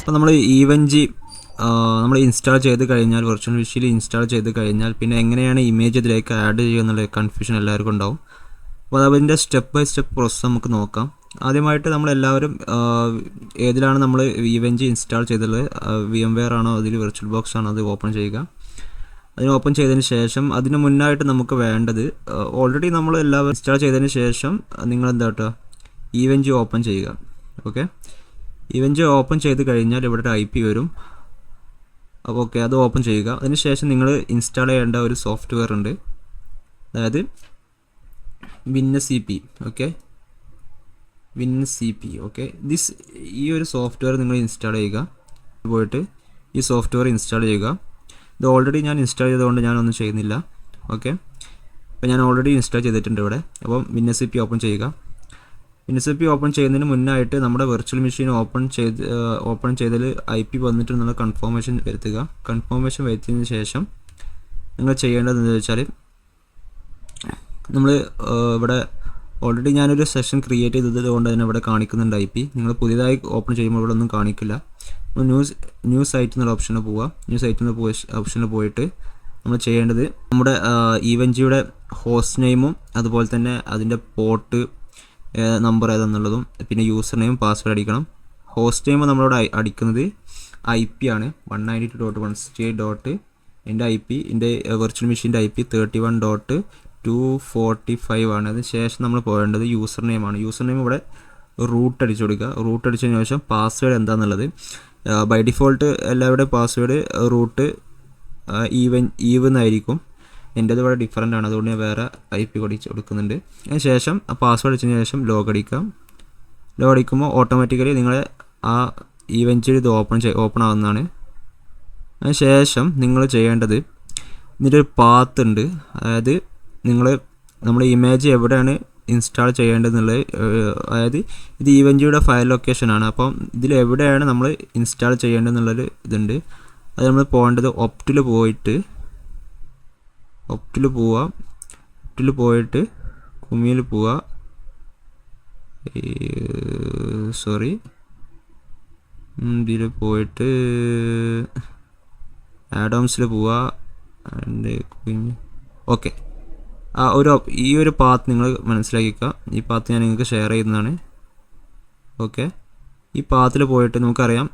അപ്പോൾ നമ്മൾ ഈവൻജി നമ്മൾ ഇൻസ്റ്റാൾ ചെയ്ത് കഴിഞ്ഞാൽ വെർച്വൽ മെഷീനിൽ ഇൻസ്റ്റാൾ ചെയ്ത് കഴിഞ്ഞാൽ പിന്നെ എങ്ങനെയാണ് ഇമേജ് ഇതിലേക്ക് ആഡ് ചെയ്യുക എന്നുള്ള കൺഫ്യൂഷൻ എല്ലാവർക്കും ഉണ്ടാവും. അപ്പോൾ അതിൻ്റെ സ്റ്റെപ്പ് ബൈ സ്റ്റെപ്പ് പ്രോസസ്സ് നമുക്ക് നോക്കാം. ആദ്യമായിട്ട് നമ്മളെല്ലാവരും ഏതിലാണ് നമ്മൾ ഈവൻജി ഇൻസ്റ്റാൾ ചെയ്തത്, VMware ആണോ അതിൽ വെർച്വൽ ബോക്സ് ആണോ അത് ഓപ്പൺ ചെയ്യുക. അതിന് ഓപ്പൺ ചെയ്തതിന് ശേഷം അതിന് മുന്നായിട്ട് നമുക്ക് വേണ്ടത് ഓൾറെഡി നമ്മൾ എല്ലാവരും ഇൻസ്റ്റാൾ ചെയ്തതിന് ശേഷം നിങ്ങൾ എന്താ കേട്ടോ ഈവൻജി ഓപ്പൺ ചെയ്യുക. ഓക്കെ, ഈവൻജി ഓപ്പൺ ചെയ്ത് കഴിഞ്ഞാൽ ഇവിടെ ഒരു IP വരും. അപ്പോൾ ഓക്കെ, അത് ഓപ്പൺ ചെയ്യുക. അതിനുശേഷം നിങ്ങൾ ഇൻസ്റ്റാൾ ചെയ്യേണ്ട ഒരു സോഫ്റ്റ്വെയർ ഉണ്ട്, അതായത് WinCP. Okay, WinCP. ഓക്കെ, ഈ ഒരു സോഫ്റ്റ്വെയർ നിങ്ങൾ ഇൻസ്റ്റാൾ ചെയ്യുക. പോയിട്ട് ഈ സോഫ്റ്റ്വെയർ ഇൻസ്റ്റാൾ ചെയ്യുക. ഇത് ഓൾറെഡി ഞാൻ ഇൻസ്റ്റാൾ ചെയ്തുകൊണ്ട് ഞാനൊന്നും ചെയ്യുന്നില്ല. ഓക്കെ, അപ്പോൾ ഞാൻ ഓൾറെഡി ഇൻസ്റ്റാൾ ചെയ്തിട്ടുണ്ട് ഇവിടെ. അപ്പം WinCP ഓപ്പൺ ചെയ്യുക. WinCP ഓപ്പൺ ചെയ്യുന്നതിന് മുന്നായിട്ട് നമ്മുടെ വെർച്വൽ മെഷീൻ ഓപ്പൺ ചെയ്തതിൽ IP വന്നിട്ടുള്ള കൺഫർമേഷൻ വരുത്തുക. കൺഫർമേഷൻ വരുത്തിയതിന് ശേഷം നിങ്ങൾ ചെയ്യേണ്ടത് എന്താണെന്ന് വെച്ചാൽ, നമ്മൾ ഇവിടെ ഓൾറെഡി ഞാനൊരു സെഷൻ ക്രിയേറ്റ് ചെയ്തത് കൊണ്ട് തന്നെ ഇവിടെ കാണിക്കുന്നുണ്ട് IP. നിങ്ങൾ പുതിയതായി ഓപ്പൺ ചെയ്യുമ്പോൾ ഇവിടെ ഒന്നും കാണിക്കില്ല. ന്യൂ സൈറ്റ് എന്നുള്ള ഓപ്ഷനിൽ പോവുക. ന്യൂ സൈറ്റ് എന്നുള്ള ഓപ്ഷനിൽ പോയിട്ട് നമ്മൾ ചെയ്യേണ്ടത് നമ്മുടെ ഈവൻജിയുടെ ഹോസ്റ്റ് നെയിമും അതുപോലെ തന്നെ അതിൻ്റെ പോർട്ട് നമ്പർ ഏതാണെന്നുള്ളതും പിന്നെ യൂസർ നെയിം പാസ്വേഡ് അടിക്കണം. ഹോസ്റ്റ് നെയിം നമ്മളോട് അടിക്കുന്നത് IP ആണ്, 192.168. എൻ്റെ IP, എൻ്റെ വെർച്വൽ മെഷീൻ്റെ IP 31.245 ആണ്. അതിന് ശേഷം നമ്മൾ പോകേണ്ടത് യൂസർ നെയിമാണ്. യൂസർ നെയിം ഇവിടെ റൂട്ട് അടിച്ചു കൊടുക്കുക. റൂട്ട് അടിച്ചതിന് ശേഷം പാസ്വേഡ് എന്താണെന്നുള്ളത് ബൈ ഡിഫോൾട്ട് എല്ലാവരുടെയും പാസ്വേഡ് റൂട്ട് ഈവ് എന്നായിരിക്കും. എൻ്റേത് ഇവിടെ ഡിഫറൻ്റ് ആണ്, അതുകൊണ്ട് ഞാൻ വേറെ IP കൊടുക്കുന്നുണ്ട്. അതിന് ശേഷം ആ പാസ്വേഡ് അടിച്ചതിന് ശേഷം ലോഗ് അടിക്കാം. ലോഗ് അടിക്കുമ്പോൾ ഓട്ടോമാറ്റിക്കലി നിങ്ങളെ ആ ഈവൻറ്റിൽ ഇത് ഓപ്പൺ ആവുന്നതാണ്. അതിന് ശേഷം നിങ്ങൾ ചെയ്യേണ്ടത് ഇതിൻ്റെ ഒരു പാത്ത് ഉണ്ട്, അതായത് നമ്മുടെ ഇമേജ് എവിടെയാണ് ഇൻസ്റ്റാൾ ചെയ്യേണ്ടതെന്നുള്ളത്, അതായത് ഇത് ഈവൻജിയുടെ ഫയൽ ലൊക്കേഷനാണ്. അപ്പം ഇതിൽ എവിടെയാണ് നമ്മൾ ഇൻസ്റ്റാൾ ചെയ്യേണ്ടതെന്നുള്ളൊരു ഇതുണ്ട്. അത് നമ്മൾ പോകേണ്ടത് ഒപ്റ്റിൽ പോയിട്ട് കുമിയിൽ പോവുക. ഇതിൽ പോയിട്ട് ആഡംസിൽ പോവുക. ഓക്കെ, ഈ ഒരു പാത്ത് നിങ്ങൾ മനസ്സിലാക്കിക്കുക. ഈ പാത്ത് ഞാൻ നിങ്ങൾക്ക് ഷെയർ ചെയ്യുന്നതാണ്. ഓക്കെ, ഈ പാത്തിൽ പോയിട്ട് നമുക്കറിയാം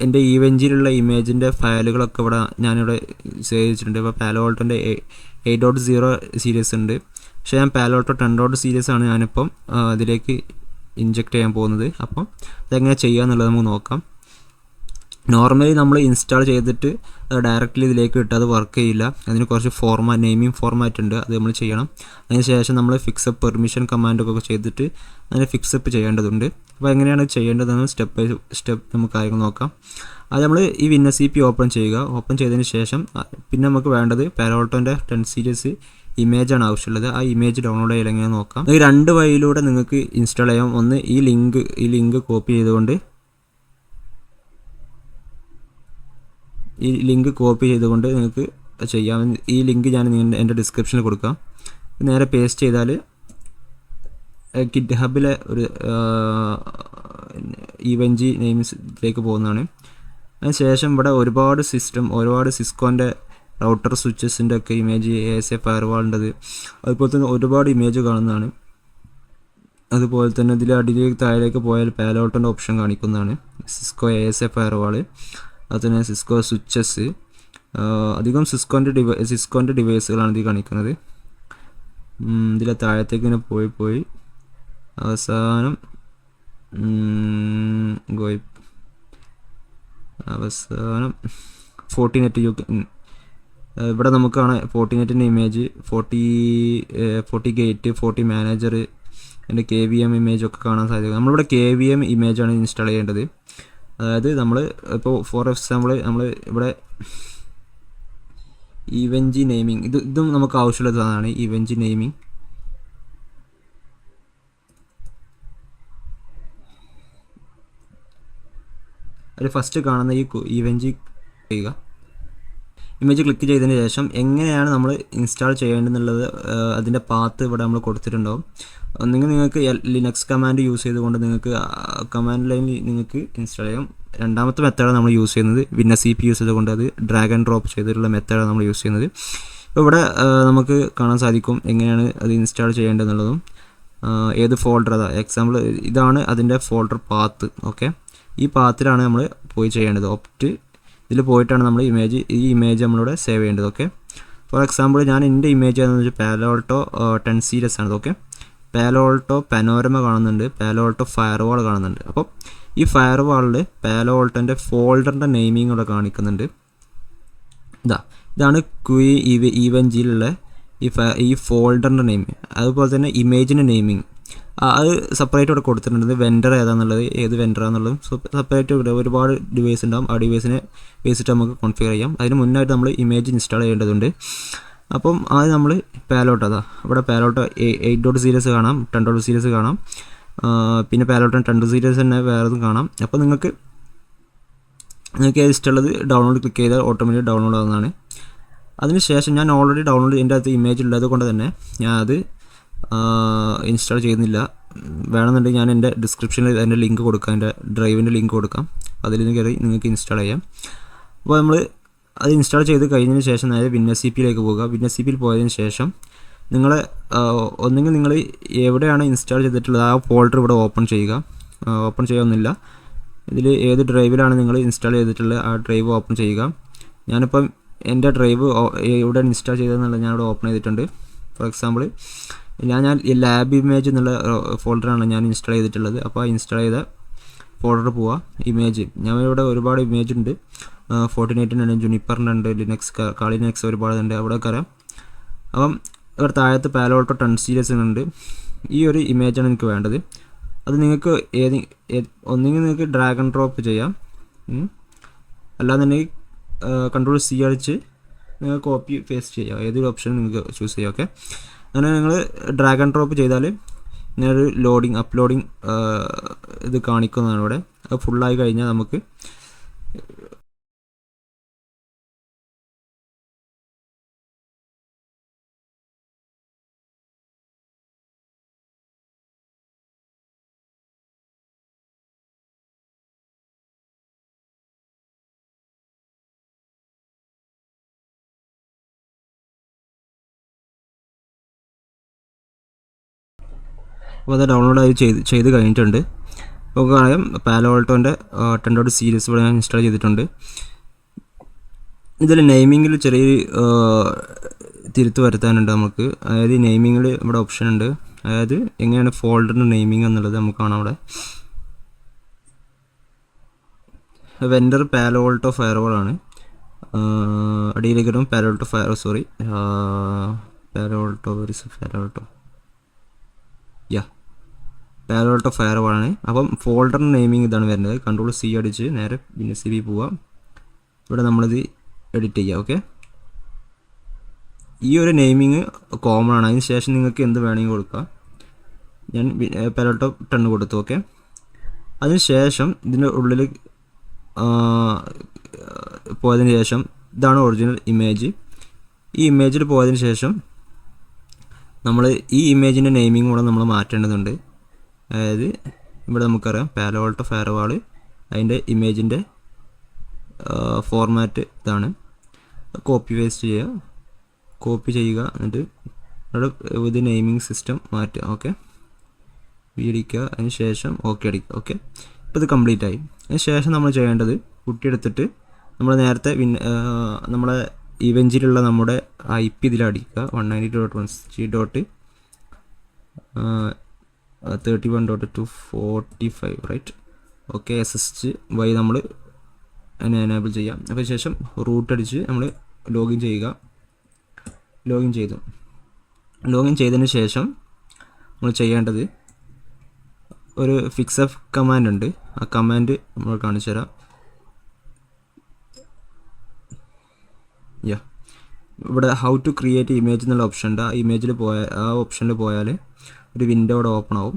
എൻ്റെ ഈവൻജിലുള്ള ഇമേജിൻ്റെ ഫയലുകളൊക്കെ ഇവിടെ ഞാനിവിടെ സേവ് ചെയ്തിട്ടുണ്ട്. ഇപ്പോൾ പാലോൾട്ടോൻ്റെ 8.0 സീരീസ് ഉണ്ട്, പക്ഷേ ഞാൻ പാലോൾട്ടോ 10. സീരീസ് ആണ് ഞാനിപ്പം ഇതിലേക്ക് ഇൻജെക്റ്റ് ചെയ്യാൻ പോകുന്നത്. അപ്പം അതെങ്ങനെ ചെയ്യുക എന്നുള്ളത് നമുക്ക് നോക്കാം. നോർമലി നമ്മൾ ഇൻസ്റ്റാൾ ചെയ്തിട്ട് ഡയറക്റ്റ്ലി ഇതിലേക്ക് ഇട്ട് അത് വർക്ക് ചെയ്യില്ല. അതിന് കുറച്ച് നെയിമിംഗ് ഫോർമാറ്റ് ഉണ്ട്, അത് നമ്മൾ ചെയ്യണം. അതിന് ശേഷം നമ്മൾ ഫിക്സപ്പ് പെർമിഷൻ കമാൻഡൊക്കെ ചെയ്തിട്ട് അതിനെ ഫിക്സപ്പ് ചെയ്യേണ്ടതുണ്ട്. അപ്പോൾ എങ്ങനെയാണ് ചെയ്യേണ്ടതെന്ന് സ്റ്റെപ്പ് ബൈ സ്റ്റെപ്പ് നമുക്ക് കാര്യങ്ങൾ നോക്കാം. അത് നമ്മൾ ഈ WinCP ഓപ്പൺ ചെയ്യുക. ഓപ്പൺ ചെയ്തതിന് ശേഷം പിന്നെ നമുക്ക് വേണ്ടത് പാലോൾട്ടോൻ്റെ 10 സീരീസ് ഇമേജാണ് ആവശ്യമുള്ളത്. ആ ഇമേജ് ഡൗൺലോഡ് ചെയ്യൽ എങ്ങനെ നോക്കാം. ഈ 2 വഴിയിലൂടെ നിങ്ങൾക്ക് ഇൻസ്റ്റാൾ ചെയ്യാം. ഒന്ന് ഈ ലിങ്ക് കോപ്പി ചെയ്തുകൊണ്ട് നിങ്ങൾക്ക് ചെയ്യാം. ഈ ലിങ്ക് ഞാൻ എൻ്റെ ഡിസ്ക്രിപ്ഷനിൽ കൊടുക്കാം. നേരെ പേസ്റ്റ് ചെയ്താൽ ഗിറ്റ്ഹബിലെ ഒരു ഈവൻജി നെയിംസിലേക്ക് പോകുന്നതാണ്. അതിനുശേഷം ഇവിടെ ഒരുപാട് സിസ്കോൻ്റെ റൗട്ടർ സ്വിച്ചസിൻ്റെ ഒക്കെ ഇമേജ്, ASA ഫയർവാളിൻ്റെത്, അതുപോലെ തന്നെ ഒരുപാട് ഇമേജ് കാണുന്നതാണ്. അതുപോലെ തന്നെ ഇതിൽ അടിയിലേക്ക് താഴേക്ക് പോയാൽ പാലോൾട്ടോൻ്റെ ഓപ്ഷൻ കാണിക്കുന്നതാണ്. സിസ്കോ ASA ഫയർവാൾ, അതുതന്നെ സിസ്കോ സ്വിച്ചസ്, അധികം സിസ്കോൻ്റെ ഡിവൈസുകളാണ് ഇത് കാണിക്കുന്നത്. ഇതിലെ താഴത്തേക്ക് ഇങ്ങനെ പോയി അവസാനം ഫോർട്ടിനെറ്റ് ഇവിടെ നമുക്കാണ് ഫോർട്ടിനെറ്റിൻ്റെ ഇമേജ്, 40 ഗേറ്റ്, 40 മാനേജർ, എൻ്റെ KVM ഇമേജ് ഒക്കെ കാണാൻ സാധിക്കും. നമ്മളിവിടെ KVM ഇമേജാണ് ഇൻസ്റ്റാൾ ചെയ്യേണ്ടത്. അതായത് നമ്മൾ ഇപ്പോൾ ഫോർ എക്സാമ്പിൾ നമ്മൾ ഇവിടെ ഈവൻജി നെയിമിംഗ് ഇതും നമുക്ക് ആവശ്യമുള്ളതാണ്. ഈവൻജി നെയിമിംഗ് അതിൽ ഫസ്റ്റ് കാണുന്ന ഈ ഈവൻജി ചെയ്യുക. ഇമേജ് ക്ലിക്ക് ചെയ്തതിന് ശേഷം എങ്ങനെയാണ് നമ്മൾ ഇൻസ്റ്റാൾ ചെയ്യേണ്ടതെന്നുള്ളത് അതിൻ്റെ പാത്ത് ഇവിടെ നമ്മൾ കൊടുത്തിട്ടുണ്ടാവും. ഒന്നെങ്കിൽ നിങ്ങൾക്ക് ലിനക്സ് കമാൻഡ് യൂസ് ചെയ്തുകൊണ്ട് നിങ്ങൾക്ക് കമാൻഡ് ലൈനിൽ നിങ്ങൾക്ക് ഇൻസ്റ്റാൾ ചെയ്യാം. രണ്ടാമത്തെ മെത്തേഡാണ് നമ്മൾ യൂസ് ചെയ്യുന്നത്, WinSCP യൂസ് ചെയ്തുകൊണ്ട് അത് ഡ്രാഗ് ആൻഡ് ഡ്രോപ്പ് ചെയ്തിട്ടുള്ള മെത്തേഡാണ് നമ്മൾ യൂസ് ചെയ്യുന്നത്. ഇപ്പോൾ ഇവിടെ നമുക്ക് കാണാൻ സാധിക്കും എങ്ങനെയാണ് അത് ഇൻസ്റ്റാൾ ചെയ്യേണ്ടതെന്നുള്ളതും ഏത് ഫോൾഡർ എക്സാമ്പിൾ ഇതാണ് അതിൻ്റെ ഫോൾഡർ പാത്ത്. ഓക്കെ, ഈ പാത്തിലാണ് നമ്മൾ പോയി ചെയ്യേണ്ടത്. ഓപ്റ്റ് ഇതിൽ പോയിട്ടാണ് നമ്മൾ ഈ ഇമേജ് നമ്മളിവിടെ സേവ് ചെയ്യേണ്ടത്. ഓക്കെ, ഫോർ എക്സാമ്പിൾ ഞാൻ എൻ്റെ ഇമേജ് ഏതാണെന്ന് വെച്ചാൽ പാലോ ആൾട്ടോ 10 സീരീസ് ആണ്. ഓക്കെ, പാലോ ആൾട്ടോ പനോരമ കാണുന്നുണ്ട്, പാലോ ആൾട്ടോ ഫയർവാൾ കാണുന്നുണ്ട്. അപ്പോൾ ഈ ഫയർവാളിൽ പാലോ ആൾട്ടോൻ്റെ ഫോൾഡറിൻ്റെ നെയിമിങ് ഇവിടെ കാണിക്കുന്നുണ്ട്. ഇതാണ് ക്യൂഇ ഈവൻജിയിലുള്ള ഈ ഫോൾഡറിൻ്റെ നെയിമിങ്. അതുപോലെ തന്നെ ഇമേജിൻ്റെ നെയിമിങ് അത് സെപ്പറേറ്റ് ഇവിടെ കൊടുത്തിട്ടുണ്ട്. വെൻഡർ ഏതാണെന്നുള്ളത്, ഏത് വെൻഡറാണെന്നുള്ളതും സെപ്പറേറ്റ് ഇവിടെ ഒരുപാട് ഡിവൈസ് ഉണ്ടാകും. ആ ഡിവൈസിനെ വെച്ചിട്ട് നമുക്ക് കോൺഫിഗർ ചെയ്യാം. അതിന് മുന്നായിട്ട് നമ്മൾ ഇമേജ് ഇൻസ്റ്റാൾ ചെയ്യേണ്ടതുണ്ട്. അപ്പം ആദ്യം നമ്മൾ പാലോട്ടോ ഇവിടെ പാലോട്ടോ 8 സീരീസ് കാണാം, 10 സീരീസ് കാണാം, പിന്നെ പാലോട്ടോ 10 സീരീസ് തന്നെ വേറെതും കാണാം. അപ്പോൾ നിങ്ങൾക്ക് ഇഷ്ടമുള്ളത് ഡൗൺലോഡ് ക്ലിക്ക് ചെയ്താൽ ഓട്ടോമാറ്റിക് ഡൗൺലോഡ് ആവുന്നതാണ്. അതിനുശേഷം ഞാൻ ഓൾറെഡി ഡൗൺലോഡ് എൻ്റെ അകത്ത് ഇമേജ് ഉള്ളത് കൊണ്ട് തന്നെ ഞാൻ അത് ഇൻസ്റ്റാൾ ചെയ്യുന്നില്ല. വേണമെന്നുണ്ടെങ്കിൽ ഞാൻ എൻ്റെ ഡിസ്ക്രിപ്ഷനിൽ അതിൻ്റെ ലിങ്ക് കൊടുക്കാം, എൻ്റെ ഡ്രൈവിൻ്റെ ലിങ്ക് കൊടുക്കാം. അതിൽ നിന്ന് കയറി നിങ്ങൾക്ക് ഇൻസ്റ്റാൾ ചെയ്യാം. അപ്പോൾ നമ്മൾ അത് ഇൻസ്റ്റാൾ ചെയ്ത് കഴിഞ്ഞതിന് ശേഷം നേരെ WinSCPയിലേക്ക് പോകുക. WinSCPയിൽ പോയതിന് ശേഷം ഒന്നുകിൽ നിങ്ങൾ എവിടെയാണ് ഇൻസ്റ്റാൾ ചെയ്തിട്ടുള്ളത് ആ ഫോൾഡർ ഇവിടെ ഓപ്പൺ ചെയ്യുക. ഓപ്പൺ ചെയ്യാവുന്നില്ല, ഇതിൽ ഏത് ഡ്രൈവിലാണ് നിങ്ങൾ ഇൻസ്റ്റാൾ ചെയ്തിട്ടുള്ളത് ആ ഡ്രൈവ് ഓപ്പൺ ചെയ്യുക. ഞാനിപ്പം എൻ്റെ ഡ്രൈവ് എവിടെ ഇൻസ്റ്റാൾ ചെയ്തതെന്നുള്ളത് ഞാനിവിടെ ഓപ്പൺ ചെയ്തിട്ടുണ്ട്. ഫോർ എക്സാമ്പിൾ ഞാൻ ലാബ് ഇമേജ് എന്നുള്ള ഫോൾഡറാണ് ഞാൻ ഇൻസ്റ്റാൾ ചെയ്തിട്ടുള്ളത്. അപ്പോൾ ആ ഇൻസ്റ്റാൾ ചെയ്ത ഫോൾഡർ പോവുക. ഇമേജ് ഞാൻ ഇവിടെ ഒരുപാട് ഇമേജ് ഉണ്ട്, 48 ജുനിപ്പറിൻ്റെ ഉണ്ട്, ലിനക്സ് ഒരുപാടുണ്ട്, അവിടെ കയറാം. അപ്പം ഇവിടെ താഴത്ത് പാലോ ആൾട്ടോ 10 സീരീസ് ഉണ്ട്. ഈ ഒരു ഇമേജാണ് എനിക്ക് വേണ്ടത്. അത് നിങ്ങൾക്ക് ഒന്നെങ്കിൽ നിങ്ങൾക്ക് ഡ്രാഗ് ആൻഡ് ഡ്രോപ്പ് ചെയ്യാം, അല്ലാന്നുണ്ടെങ്കിൽ Ctrl+C അടിച്ച് നിങ്ങൾ കോപ്പി പേസ്റ്റ് ചെയ്യാം. ഏതൊരു ഓപ്ഷൻ നിങ്ങൾക്ക് ചൂസ് ചെയ്യാം. ഓക്കെ, അങ്ങനെ നിങ്ങൾ ഡ്രാഗ് ആൻഡ് ഡ്രോപ്പ് ചെയ്താൽ ഇങ്ങനൊരു അപ്ലോഡിങ് ഇത് കാണിക്കുന്നതാണ് ഇവിടെ. അത് ഫുള്ളായി കഴിഞ്ഞാൽ നമുക്ക് അപ്പോൾ അത് ഡൗൺലോഡ് ആയി ചെയ്ത് കഴിഞ്ഞിട്ടുണ്ട്. അപ്പോൾ കാണാം പാലോ ആൾട്ടോൻ്റെ 10 സീരീസ് ഇവിടെ ഞാൻ ഇൻസ്റ്റാൾ ചെയ്തിട്ടുണ്ട്. ഇതിൽ നെയിമിങ്ങിൽ ചെറിയൊരു തിരുത്ത് വരുത്താനുണ്ട് നമുക്ക്. അതായത് നെയിമിങ്ങിൽ ഇവിടെ ഓപ്ഷൻ ഉണ്ട്, അതായത് എങ്ങനെയാണ് ഫോൾഡറിൻ്റെ നെയിമിങ് എന്നുള്ളത് നമുക്ക് കാണാം. അവിടെ വെൻഡർ പാലോ ആൾട്ടോ ഫയർവാൾ ആണ്, അടിയിലേക്ക് ഇടും പാലോ ആൾട്ടോ പാലോ ആൾട്ടോ ഫയർവാൾ ആണ്. അപ്പം ഫോൾഡറിൻ്റെ നെയിമിങ് ഇതാണ് വരുന്നത്. Ctrl+C അടിച്ച് നേരെ WinSCP പോവാം. ഇവിടെ നമ്മളിത് എഡിറ്റ് ചെയ്യാം. ഓക്കെ, ഈ ഒരു നെയിമിങ് കോമൺ ആണ്. അതിന് ശേഷം നിങ്ങൾക്ക് എന്ത് വേണമെങ്കിൽ കൊടുക്കാം. ഞാൻ പാലോ ആൾട്ടോ 10 കൊടുത്തു. ഓക്കെ, അതിന് ശേഷം ഇതിൻ്റെ ഉള്ളിൽ പോയതിന് ശേഷം ഇതാണ് ഒറിജിനൽ ഇമേജ്. ഈ ഇമേജിൽ പോയതിന് ശേഷം നമ്മൾ ഈ ഇമേജിൻ്റെ നെയിമിങ് കൂടെ നമ്മൾ മാറ്റേണ്ടതുണ്ട്. അതായത് ഇവിടെ നമുക്കറിയാം പാലോ ആൾട്ടോ ഫയർവാൾ, അതിൻ്റെ ഇമേജിൻ്റെ ഫോർമാറ്റ് ഇതാണ്. കോപ്പി ചെയ്യുക എന്നിട്ട് ഇവിടെ ഇത് നെയിമിങ് സിസ്റ്റം മാറ്റുക. ഓക്കെ, അടിക്കുക, അതിന് ശേഷം ഓക്കെ അടിക്കുക. ഓക്കെ, ഇപ്പോൾ ഇത് കംപ്ലീറ്റ് ആയി. അതിന് ശേഷം നമ്മൾ ചെയ്യേണ്ടത് കുട്ടിയെടുത്തിട്ട് നമ്മൾ നേരത്തെ നമ്മളെ ഇവൻറ്റിലുള്ള നമ്മുടെ IP ഇതിലടിക്കുക. 192.168.31.245 റൈറ്റ്. ഓക്കെ, SSH വഴി നമ്മൾ അതിനെ എനേബിൾ ചെയ്യാം. അപ്പോൾ ശേഷം റൂട്ട് അടിച്ച് നമ്മൾ ലോഗിൻ ചെയ്തതിന് ശേഷം നമ്മൾ ചെയ്യേണ്ടത് ഒരു fixf കമാൻഡ് ഉണ്ട്. ആ കമാൻഡ് നമ്മൾ കാണിച്ചു തരാം. ഇവിടെ ഹൗ ടു ക്രിയേറ്റ് ഇമേജ് എന്നുള്ള ഓപ്ഷൻ ഉണ്ട്. ആ ഓപ്ഷനിൽ പോയാൽ ഒരു വിൻഡോ ഇവിടെ ഓപ്പൺ ആവും.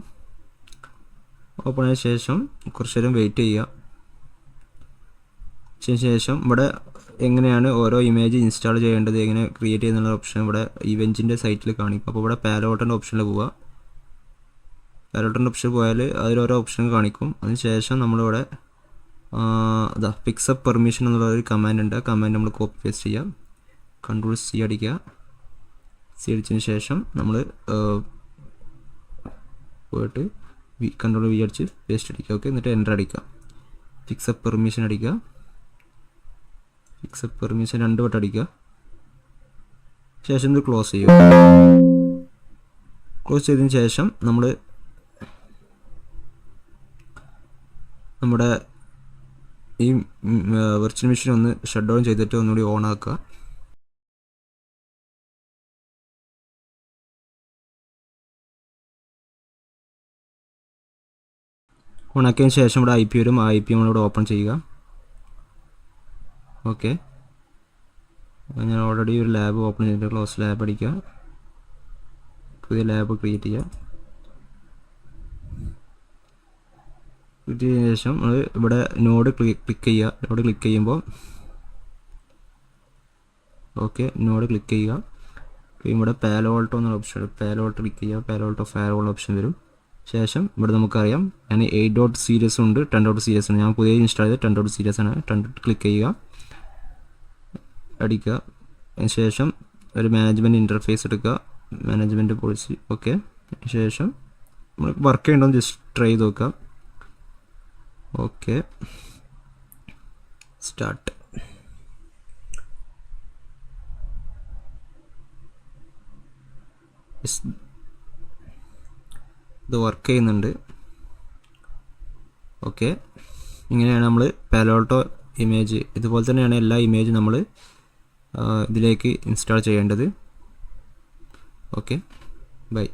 ഓപ്പൺ ആയ ശേഷം കുറച്ച് നേരം വെയിറ്റ് ചെയ്യുക. ശേഷം ഇവിടെ എങ്ങനെയാണ് ഓരോ ഇമേജ് ഇൻസ്റ്റാൾ ചെയ്യേണ്ടത്, എങ്ങനെ ക്രിയേറ്റ് ചെയ്യുന്നുള്ള ഓപ്ഷൻ ഇവിടെ ഇവൻറ്റിൻ്റെ സൈറ്റിൽ കാണിക്കും. അപ്പോൾ ഇവിടെ പാലോൾട്ടൻ്റെ ഓപ്ഷനിൽ പോവുക. പാലോൾട്ടൻ്റെ ഓപ്ഷൻ പോയാൽ അതിലോരോ ഓപ്ഷൻ കാണിക്കും. അതിനുശേഷം നമ്മളിവിടെ പിക്സപ്പ് പെർമിഷൻ എന്നുള്ള ഒരു കമാൻഡ് ഉണ്ട്. ആ കമാൻഡ് നമ്മൾ കോപ്പി പേസ്റ്റ് ചെയ്യാം. Ctrl+C അടിക്കുക. C അടിച്ചതിന് ശേഷം നമ്മൾ പോയിട്ട് Ctrl+V അടിച്ച് പേസ്റ്റ് അടിക്കുക. ഓക്കെ, എന്നിട്ട് എൻ്റർ അടിക്കുക. പിക്സപ്പ് പെർമിഷൻ അടിക്കുക. പിക്സപ്പ് പെർമിഷൻ 2 വട്ടം അടിക്കുക. ശേഷം ഇത് ക്ലോസ് ചെയ്യുക. ക്ലോസ് ചെയ്തതിന് ശേഷം നമ്മൾ നമ്മുടെ ഈ വെർച്വൽ മെഷീൻ ഒന്ന് ഷട്ട് ഡൗൺ ചെയ്തിട്ട് ഒന്നുകൂടി ഓൺ ആക്കുക. ഓൺ ആക്കിയതിന് ശേഷം ഇവിടെ IP വരും. ആ IP നമ്മളിവിടെ ഓപ്പൺ ചെയ്യുക. ഓക്കെ, ഞാൻ ഓൾറെഡി ഒരു ലാബ് ഓപ്പൺ ചെയ്തിട്ട് ക്ലോസ് ലാബ് അടിക്കുക. പുതിയ ലാബ് ക്രിയേറ്റ് ചെയ്യുക. ക്രിയേറ്റ് ചെയ്തതിന് ശേഷം നമ്മൾ ഇവിടെ നോഡ് ക്ലിക്ക് ചെയ്യുക. നോഡ് ക്ലിക്ക് ചെയ്യുമ്പോൾ ഓക്കെ, നോഡ് ക്ലിക്ക് ചെയ്യുക. ഇവിടെ പാലോൾട്ടോ എന്നുള്ള ഓപ്ഷൻ, പാലോൾട്ടോ ക്ലിക്ക് ചെയ്യുക. പാലോൾട്ടോ ഫയർവാൾ ഓപ്ഷൻ വരും. ശേഷം ഇവിടെ നമുക്കറിയാം ഞാൻ 8 സീരീസ് ഉണ്ട്, 10 സീരീസ് ഉണ്ട്. ഞാൻ പുതിയ ഇൻസ്റ്റാൾ ചെയ്ത് 10 സീരീസ് ആണ്. 10 ക്ലിക്ക് ചെയ്യുക, അടിക്കുക. അതിനുശേഷം ഒരു മാനേജ്മെൻറ്റ് ഇൻ്റർഫേസ് എടുക്കുക, മാനേജ്മെൻറ്റ് പോളിസി. ഓക്കെ, ശേഷം നമ്മൾ വർക്ക് ചെയ്യണ്ടോ ജസ്റ്റ് ട്രൈ ചെയ്ത് നോക്കുക. Okay, start. ഇത് വർക്ക് ചെയ്യുന്നുണ്ട്. ഓക്കെ, ഇങ്ങനെയാണ് നമ്മൾ പാലോൾട്ടോ ഇമേജ്, ഇതുപോലെ തന്നെയാണ് എല്ലാ ഇമേജും നമ്മൾ ഇതിലേക്ക് ഇൻസ്റ്റാൾ ചെയ്യേണ്ടത്. Okay, by.